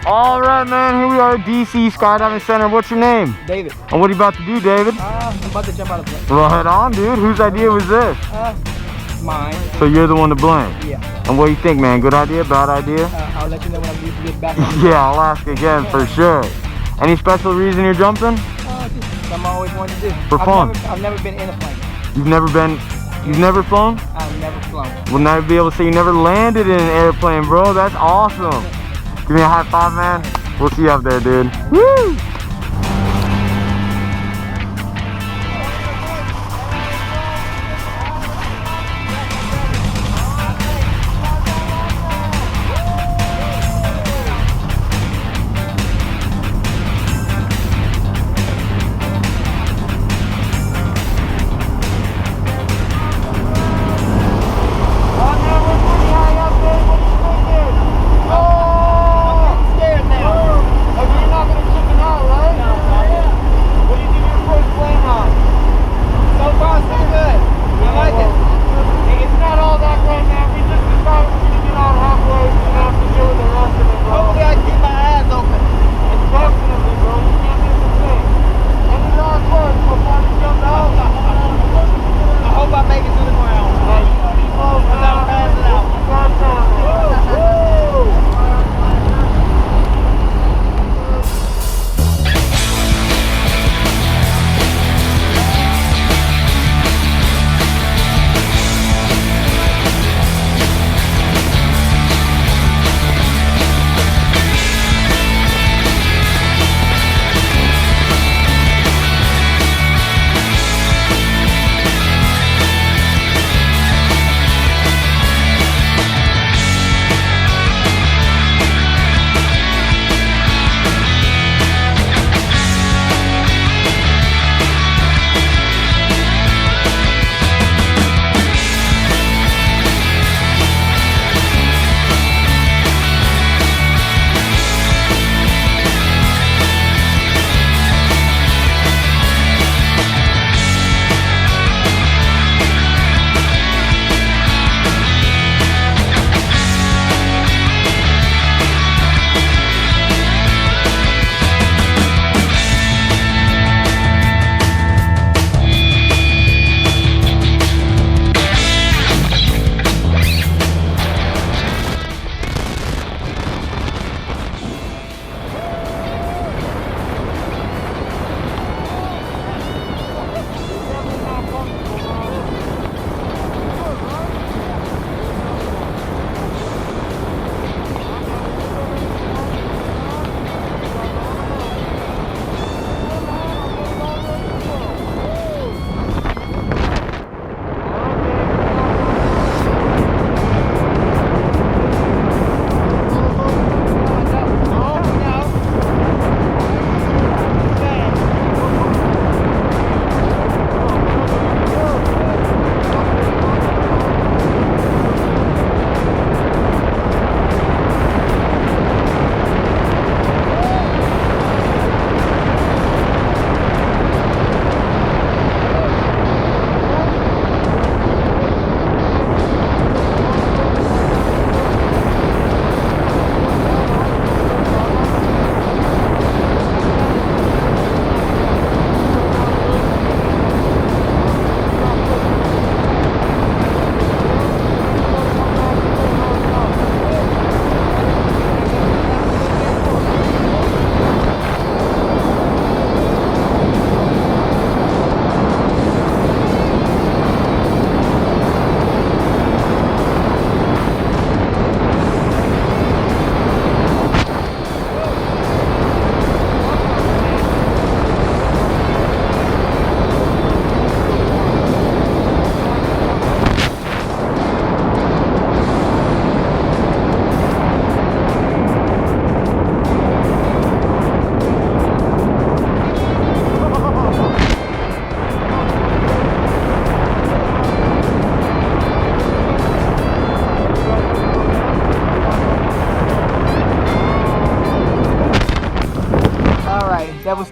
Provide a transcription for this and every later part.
All right, man. Here we are at DC Skydiving Center. What's your name? David. And what are you about to do, David? I'm about to jump out of the plane. Right on, dude. Whose idea was this? Mine. So you're the one to blame? Yeah. And what do you think, man? Good idea? Bad idea? I'll let you know when I'm ready to get back. Yeah, I'll ask again for sure. Any special reason you're jumping? Just something I always wanted to do. For fun? I've never been in a plane. You've never flown? I've never flown. We'll never be able to say you never landed in an airplane, bro. That's awesome. Give me a high five, man. We'll see you up there, dude. Woo!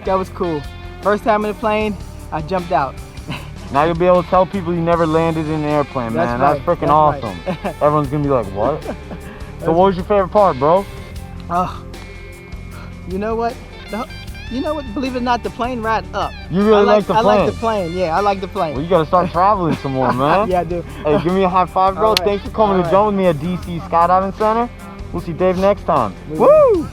That was cool. First time in the plane, I jumped out. Now you'll be able to tell people you never landed in an airplane, man. That's freaking awesome. Everyone's gonna be like, what? So what was your favorite part, bro? You know what? You know what? Believe it or not, the plane ride up. You really like the plane? I like the plane. Yeah, I like the plane. Well, you gotta start traveling some more, man. Yeah, I do. Hey, give me a high five, bro. All right. Thanks for coming All to right. join me at DC Skydiving Center. We'll see Dave next time. Woo!